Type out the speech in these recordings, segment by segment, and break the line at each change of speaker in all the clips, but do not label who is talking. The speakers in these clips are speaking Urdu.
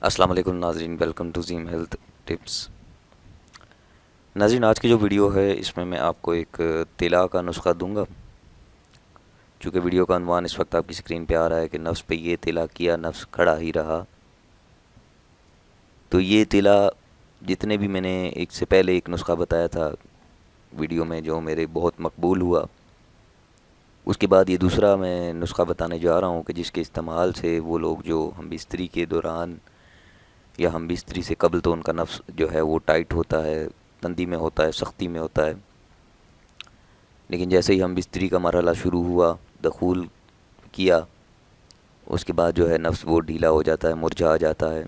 السلام علیکم ناظرین، ویلکم ٹو زیم ہیلتھ ٹپس۔ ناظرین، آج کی جو ویڈیو ہے اس میں آپ کو ایک طلا کا نسخہ دوں گا۔ چونکہ ویڈیو کا عنوان اس وقت آپ کی اسکرین پہ آ رہا ہے کہ نفس پہ یہ طلا کیا نفس کھڑا ہی رہا، تو یہ طلا جتنے بھی میں نے ایک سے پہلے ایک نسخہ بتایا تھا ویڈیو میں جو میرے بہت مقبول ہوا، اس کے بعد یہ دوسرا میں نسخہ بتانے جا رہا ہوں کہ جس کے استعمال سے وہ لوگ جو ہم بستری کے دوران یا ہم بستری سے قبل تو ان کا نفس جو ہے وہ ٹائٹ ہوتا ہے، تندی میں ہوتا ہے، سختی میں ہوتا ہے، لیکن جیسے ہی ہم بستری کا مرحلہ شروع ہوا، دخول کیا، اس کے بعد جو ہے نفس وہ ڈھیلا ہو جاتا ہے، مرجھا جاتا ہے۔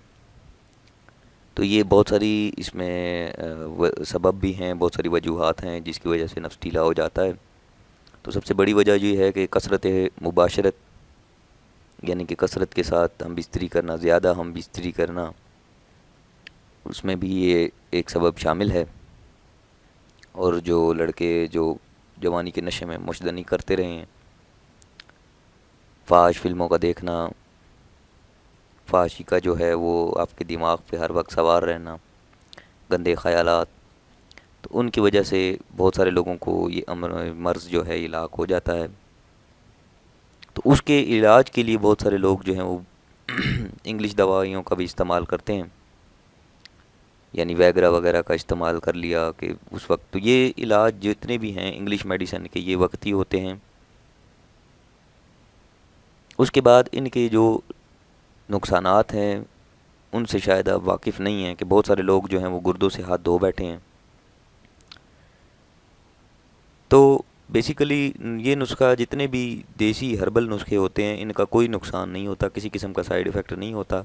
تو یہ بہت ساری اس میں سبب بھی ہیں، بہت ساری وجوہات ہیں جس کی وجہ سے نفس ڈھیلا ہو جاتا ہے۔ تو سب سے بڑی وجہ یہ ہے کہ کثرت مباشرت، یعنی کہ کثرت کے ساتھ ہم بستری کرنا، زیادہ ہم بستری کرنا، اس میں بھی یہ ایک سبب شامل ہے۔ اور جو لڑکے جو جوانی کے نشے میں مشدنی کرتے رہے ہیں، فحش فلموں کا دیکھنا، فحاشی کا جو ہے وہ آپ کے دماغ پہ ہر وقت سوار رہنا، گندے خیالات، تو ان کی وجہ سے بہت سارے لوگوں کو یہ مرض جو ہے یہ لاحق ہو جاتا ہے۔ تو اس کے علاج کے لیے بہت سارے لوگ جو ہیں وہ انگلش دوائیوں کا بھی استعمال کرتے ہیں، یعنی ویگرا وغیرہ کا استعمال کر لیا کہ اس وقت تو یہ علاج جتنے بھی ہیں انگلش میڈیسن کے یہ وقتی ہوتے ہیں۔ اس کے بعد ان کے جو نقصانات ہیں ان سے شاید آپ واقف نہیں ہیں کہ بہت سارے لوگ جو ہیں وہ گردوں سے ہاتھ دھو بیٹھے ہیں۔ تو بیسیکلی یہ نسخہ جتنے بھی دیسی ہربل نسخے ہوتے ہیں ان کا کوئی نقصان نہیں ہوتا، کسی قسم کا سائیڈ ایفیکٹ نہیں ہوتا،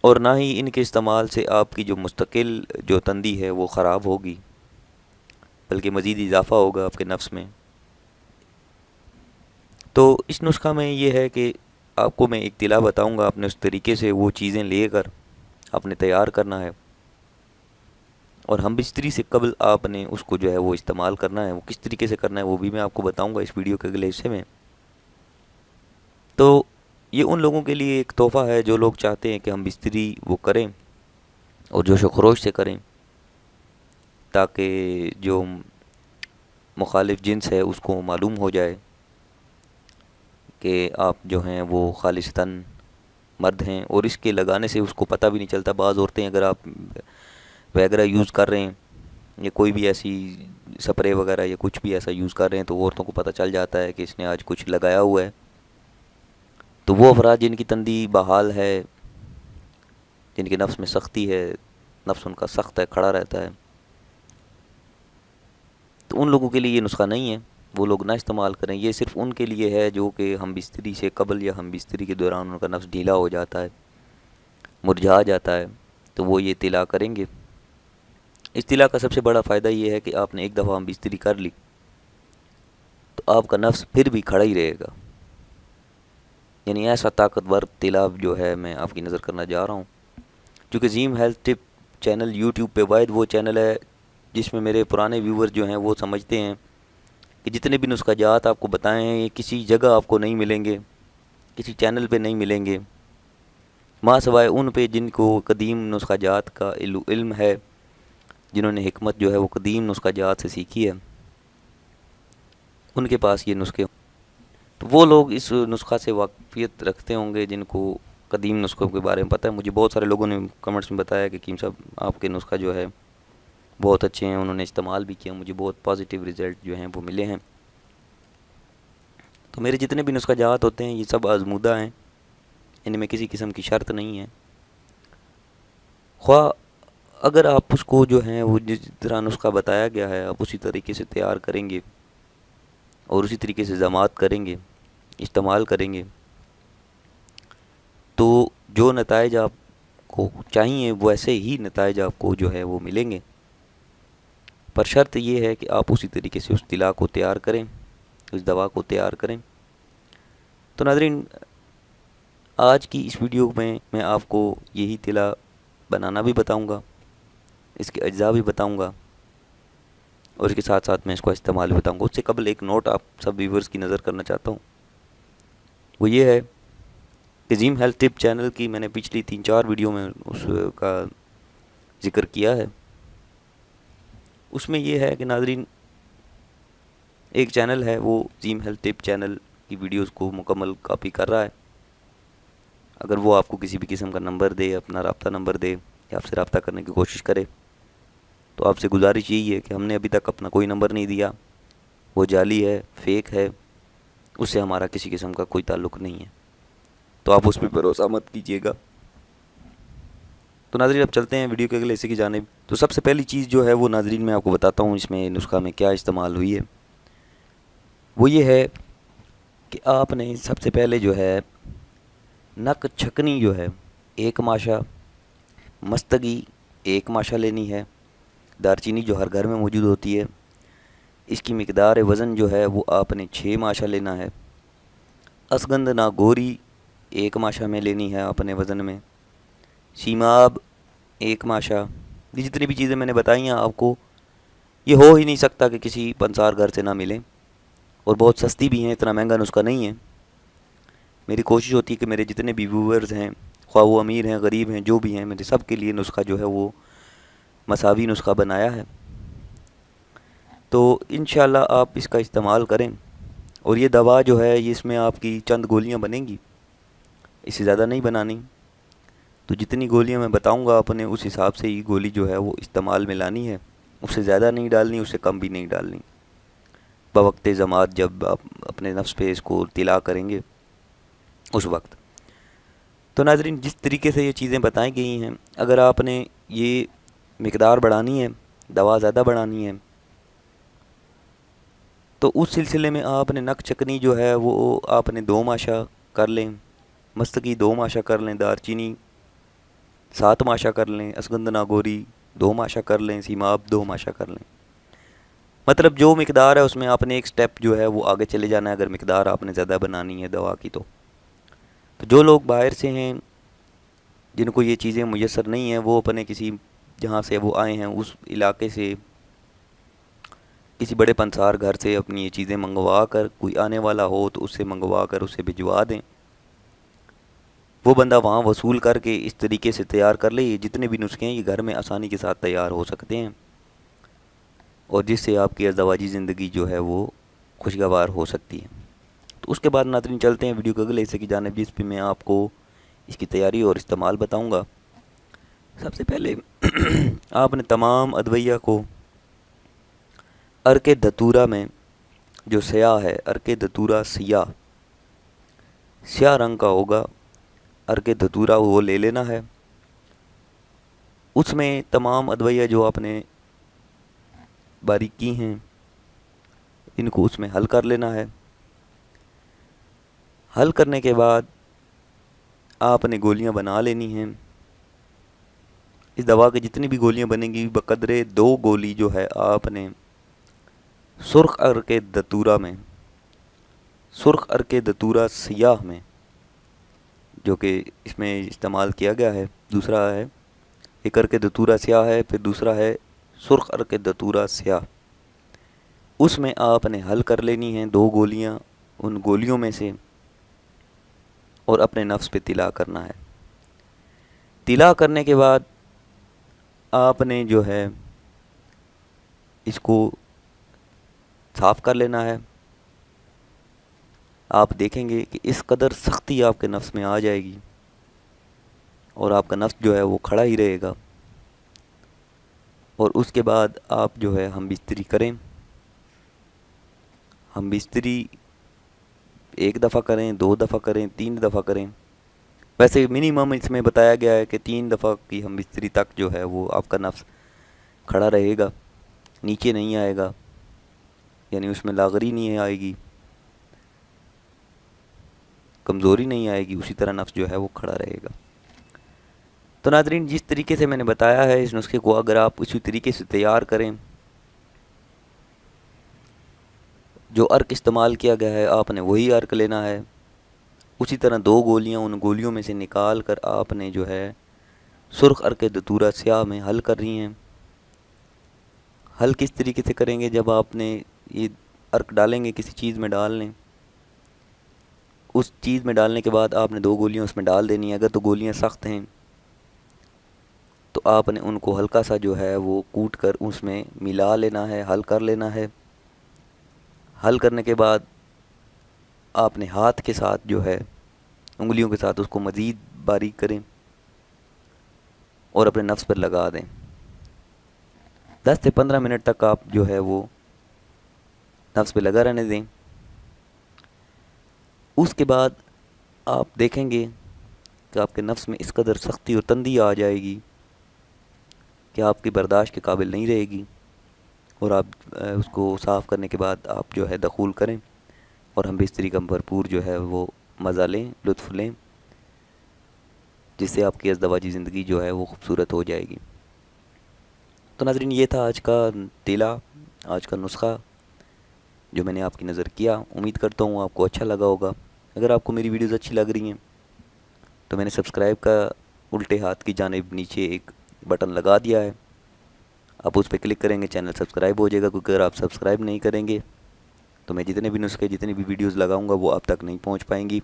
اور نہ ہی ان کے استعمال سے آپ کی جو مستقل جو تندی ہے وہ خراب ہوگی، بلکہ مزید اضافہ ہوگا آپ کے نفس میں۔ تو اس نسخہ میں یہ ہے کہ آپ کو میں ایک طلا بتاؤں گا، اپنے اس طریقے سے وہ چیزیں لے کر آپ نے تیار کرنا ہے، اور ہم بستری سے قبل آپ نے اس کو جو ہے وہ استعمال کرنا ہے۔ وہ کس طریقے سے کرنا ہے وہ بھی میں آپ کو بتاؤں گا اس ویڈیو کے اگلے حصے میں۔ تو یہ ان لوگوں کے لیے ایک تحفہ ہے جو لوگ چاہتے ہیں کہ ہم بستری وہ کریں اور جوش و خروش سے کریں، تاکہ جو مخالف جنس ہے اس کو معلوم ہو جائے کہ آپ جو ہیں وہ خالصتاً مرد ہیں، اور اس کے لگانے سے اس کو پتہ بھی نہیں چلتا۔ بعض عورتیں اگر آپ ویگرا یوز کر رہے ہیں یا کوئی بھی ایسی سپرے وغیرہ یا کچھ بھی ایسا یوز کر رہے ہیں تو عورتوں کو پتہ چل جاتا ہے کہ اس نے آج کچھ لگایا ہوا ہے۔ تو وہ افراد جن کی تندی بحال ہے، جن کے نفس میں سختی ہے، نفس ان کا سخت ہے، کھڑا رہتا ہے، تو ان لوگوں کے لیے یہ نسخہ نہیں ہے، وہ لوگ نہ استعمال کریں۔ یہ صرف ان کے لیے ہے جو کہ ہم بستری سے قبل یا ہم بستری کے دوران ان کا نفس ڈھیلا ہو جاتا ہے، مرجھا جاتا ہے، تو وہ یہ طلا کریں گے۔ اس طلا کا سب سے بڑا فائدہ یہ ہے کہ آپ نے ایک دفعہ ہم بستری کر لی تو آپ کا نفس پھر بھی کھڑا ہی رہے گا، یعنی ایسا طاقتور طلا جو ہے میں آپ کی نظر کرنا جا رہا ہوں۔ چونکہ زیم ہیلتھ ٹپ چینل یوٹیوب پہ واحد وہ چینل ہے جس میں میرے پرانے ویور جو ہیں وہ سمجھتے ہیں کہ جتنے بھی نسخہ جات آپ کو بتائے ہیں یہ کسی جگہ آپ کو نہیں ملیں گے، کسی چینل پہ نہیں ملیں گے، ماں سوائے ان پہ جن کو قدیم نسخہ جات کا علم ہے، جنہوں نے حکمت جو ہے وہ قدیم نسخہ جات سے سیکھی ہے، ان کے پاس یہ نسخے تو وہ لوگ اس نسخہ سے واقفیت رکھتے ہوں گے جن کو قدیم نسخوں کے بارے میں پتہ ہے۔ مجھے بہت سارے لوگوں نے کمنٹس میں بتایا کہ کیم صاحب آپ کے نسخہ جو ہے بہت اچھے ہیں، انہوں نے استعمال بھی کیا، مجھے بہت پازیٹیو رزلٹ جو ہیں وہ ملے ہیں۔ تو میرے جتنے بھی نسخہ جات ہوتے ہیں یہ سب آزمودہ ہیں، ان میں کسی قسم کی شرط نہیں ہے۔ خواہ اگر آپ اس کو جو ہے وہ جس طرح نسخہ بتایا گیا ہے آپ اسی طریقے سے تیار کریں گے اور اسی طریقے سے ضماد کریں گے، استعمال کریں گے، تو جو نتائج آپ کو چاہیے ویسے ہی نتائج آپ کو جو ہے وہ ملیں گے، پر شرط یہ ہے کہ آپ اسی طریقے سے اس طلا کو تیار کریں، اس دوا کو تیار کریں۔ تو ناظرین، آج کی اس ویڈیو میں میں آپ کو یہی طلا بنانا بھی بتاؤں گا، اس کے اجزاء بھی بتاؤں گا، اور اس کے ساتھ ساتھ میں اس کو استعمال بھی بتاؤں گا۔ اس سے قبل ایک نوٹ آپ سب ویورز کی نظر کرنا چاہتا ہوں، وہ یہ ہے عظیم ہیلتھ ٹپ چینل کی میں نے پچھلی 3-4 ویڈیو میں اس کا ذکر کیا ہے. اس میں یہ ہے کہ ناظرین ایک چینل ہے وہ عظیم ہیلتھ ٹپ چینل کی ویڈیوز کو مکمل کاپی کر رہا ہے. اگر وہ آپ کو کسی بھی قسم کا نمبر دے، اپنا رابطہ نمبر دے یا آپ سے رابطہ کرنے کی کوشش کرے، تو آپ سے گزارش یہی ہے کہ ہم نے ابھی تک اپنا کوئی نمبر نہیں دیا، وہ جعلی ہے، فیک ہے، اس سے ہمارا کسی قسم کا کوئی تعلق نہیں ہے، تو آپ اس پہ بھروسہ مت کیجیے گا. تو ناظرین اب چلتے ہیں ویڈیو کے اگلے حصے کی جانب. تو سب سے پہلی چیز جو ہے وہ ناظرین میں آپ کو بتاتا ہوں اس میں نسخہ میں کیا استعمال ہوئی ہے. وہ یہ ہے کہ آپ نے سب سے پہلے جو ہے نک چھکنی جو ہے 1 ماشا، مستگی 1 ماشا لینی ہے. دار چینی جو ہر گھر میں موجود ہوتی ہے، اس کی مقدار وزن جو ہے وہ آپ نے 6 ماشا لینا ہے. اسگند ناگوری 1 ماشا میں لینی ہے آپ نے وزن میں. سیماب 1 ماشا. یہ جتنی بھی چیزیں میں نے بتائی ہیں آپ کو، یہ ہو ہی نہیں سکتا کہ کسی پنسار گھر سے نہ ملیں، اور بہت سستی بھی ہیں، اتنا مہنگا نسخہ نہیں ہے. میری کوشش ہوتی ہے کہ میرے جتنے بھی ویورز ہیں، خواہ وہ امیر ہیں غریب ہیں جو بھی ہیں، میرے سب کے لیے نسخہ جو ہے وہ مساوی نسخہ بنایا ہے. تو انشاءاللہ آپ اس کا استعمال کریں. اور یہ دوا جو ہے یہ اس میں آپ کی چند گولیاں بنیں گی، اس سے زیادہ نہیں بنانی. تو جتنی گولیاں میں بتاؤں گا آپ نے اس حساب سے ہی گولی جو ہے وہ استعمال میں لانی ہے، اس سے زیادہ نہیں ڈالنی، اس سے کم بھی نہیں ڈالنی. بوقت زمات جب آپ اپنے نفس پہ اس کو اطلاع کریں گے اس وقت. تو ناظرین جس طریقے سے یہ چیزیں بتائی گئی ہیں، اگر آپ نے یہ مقدار بڑھانی ہے، دوا زیادہ بڑھانی ہے، تو اس سلسلے میں آپ نے نک چکنی جو ہے وہ آپ نے 2 ماشا کر لیں، مستگی 2 ماشا کر لیں، دار چینی 7 ماشا کر لیں، اسگند ناگوری 2 ماشا کر لیں، سیماب 2 ماشا کر لیں. مطلب جو مقدار ہے اس میں آپ نے ایک سٹیپ جو ہے وہ آگے چلے جانا ہے اگر مقدار آپ نے زیادہ بنانی ہے دوا کی. تو جو لوگ باہر سے ہیں جن کو یہ چیزیں میسر نہیں ہیں، وہ اپنے کسی جہاں سے وہ آئے ہیں اس علاقے سے کسی بڑے پنسار گھر سے اپنی یہ چیزیں منگوا کر، کوئی آنے والا ہو تو اس سے منگوا کر اسے بھجوا دیں. وہ بندہ وہاں وصول کر کے اس طریقے سے تیار کر لے. یہ جتنے بھی نسخے ہیں یہ گھر میں آسانی کے ساتھ تیار ہو سکتے ہیں، اور جس سے آپ کی ازدواجی زندگی جو ہے وہ خوشگوار ہو سکتی ہے. تو اس کے بعد ناظرین چلتے ہیں ویڈیو کے اگلے حصے کی جانب، جس پہ میں آپ کو اس کی تیاری اور استعمال بتاؤں گا. سب سے پہلے آپ نے تمام ادویہ کو عرق دھتورا میں جو سیاہ ہے، عرق دھتورا سیاہ رنگ کا ہوگا، عرق دھتورا وہ لے لینا ہے. اس میں تمام ادویہ جو آپ نے باریک کی ہیں ان کو اس میں حل کر لینا ہے. حل کرنے کے بعد آپ نے گولیاں بنا لینی ہیں. اس دوا کی جتنی بھی گولیاں بنیں گی بقدرے 2 گولی جو ہے آپ نے سرخ عرق دھتورا میں، سرخ عرق دھتورا سیاہ میں جو کہ اس میں استعمال کیا گیا ہے، دوسرا ہے ایک عرق دھتورا سیاہ ہے، پھر دوسرا ہے سرخ عرق دھتورا سیاہ. اس میں آپ نے حل کر لینی ہیں 2 گولیاں ان گولیوں میں سے، اور اپنے نفس پہ طلاع کرنا ہے. طلاع کرنے کے بعد آپ نے جو ہے اس کو صاف کر لینا ہے. آپ دیکھیں گے کہ اس قدر سختی آپ کے نفس میں آ جائے گی اور آپ کا نفس جو ہے وہ کھڑا ہی رہے گا. اور اس کے بعد آپ جو ہے ہم بستری کریں. ہم بستری 1 دفعہ کریں، 2 دفعہ کریں، 3 دفعہ کریں. ویسے منیمم اس میں بتایا گیا ہے کہ 3 دفعہ کی ہم بستری تک جو ہے وہ آپ کا نفس کھڑا رہے گا، نیچے نہیں آئے گا، یعنی اس میں لاغری نہیں آئے گی، کمزوری نہیں آئے گی، اسی طرح نفس جو ہے وہ کھڑا رہے گا. تو ناظرین جس طریقے سے میں نے بتایا ہے اس نسخے کو اگر آپ اسی طریقے سے تیار کریں، جو عرق استعمال کیا گیا ہے آپ نے وہی عرق لینا ہے. اسی طرح 2 گولیاں ان گولیوں میں سے نکال کر آپ نے جو ہے سرخ عرق دھتورا سیاہ میں حل کر رہی ہیں. حل کس طریقے سے کریں گے؟ جب آپ نے یہ عرق ڈالیں گے کسی چیز میں ڈال لیں، اس چیز میں ڈالنے کے بعد آپ نے 2 گولیاں اس میں ڈال دینی ہیں. اگر تو گولیاں سخت ہیں تو آپ نے ان کو ہلکا سا جو ہے وہ کوٹ کر اس میں ملا لینا ہے، حل کر لینا ہے. حل کرنے کے بعد آپ نے ہاتھ کے ساتھ جو ہے انگلیوں کے ساتھ اس کو مزید باریک کریں اور اپنے نفس پر لگا دیں. 10 سے 15 منٹ تک آپ جو ہے وہ نفس پہ لگا رہنے دیں. اس کے بعد آپ دیکھیں گے کہ آپ کے نفس میں اس قدر سختی اور تندی آ جائے گی کہ آپ کی برداشت کے قابل نہیں رہے گی، اور آپ اس کو صاف کرنے کے بعد آپ جو ہے دخول کریں اور ہم بستری کا بھرپور جو ہے وہ مزہ لیں، لطف لیں، جس سے آپ کی ازدواجی زندگی جو ہے وہ خوبصورت ہو جائے گی. تو ناظرین، یہ تھا آج کا تیلا، آج کا نسخہ جو میں نے آپ کی نظر کیا. امید کرتا ہوں آپ کو اچھا لگا ہوگا. اگر آپ کو میری ویڈیوز اچھی لگ رہی ہیں تو میں نے سبسکرائب کا الٹے ہاتھ کی جانب نیچے ایک بٹن لگا دیا ہے، آپ اس پہ کلک کریں گے چینل سبسکرائب ہو جائے گا. کیونکہ اگر آپ سبسکرائب نہیں کریں گے تو میں جتنے بھی نسخے، جتنی بھی ویڈیوز لگاؤں گا وہ آپ تک نہیں پہنچ پائیں گی.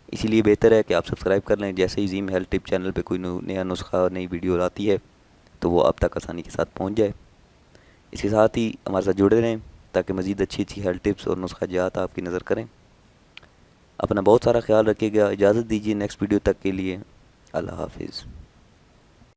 اسی لیے بہتر ہے کہ آپ سبسکرائب کر لیں. جیسے ہی زیم ہیلتھ ٹپ چینل پہ کوئی نیا نسخہ، نئی ویڈیو آتی ہے تو وہ آپ تک آسانی کے ساتھ پہنچ جائے. اس کے ساتھ ہی ہمارے ساتھ جڑے رہیں تاکہ مزید اچھی اچھی ہیلتھ ٹپس اور نسخہ جات آپ کی نظر کریں. اپنا بہت سارا خیال رکھیے گا. اجازت دیجیے نیکسٹ ویڈیو تک کے لیے. اللہ حافظ.